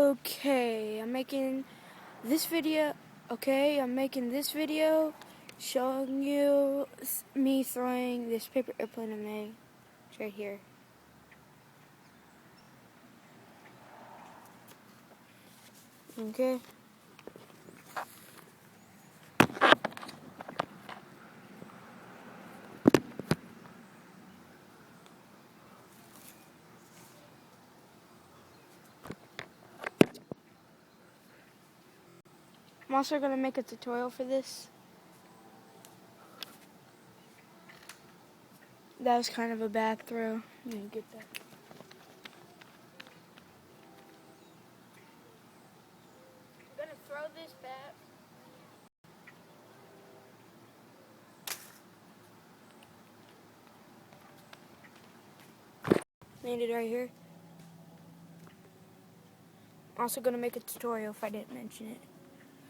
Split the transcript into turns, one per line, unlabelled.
Okay, I'm making this video showing you me throwing this paper airplane I made. It's right here. Okay. I'm also going to make a tutorial for this. That was kind of a bad throw. Let me get that. I'm going to throw this back. Landed right here. I'm also going to make a tutorial if I didn't mention it.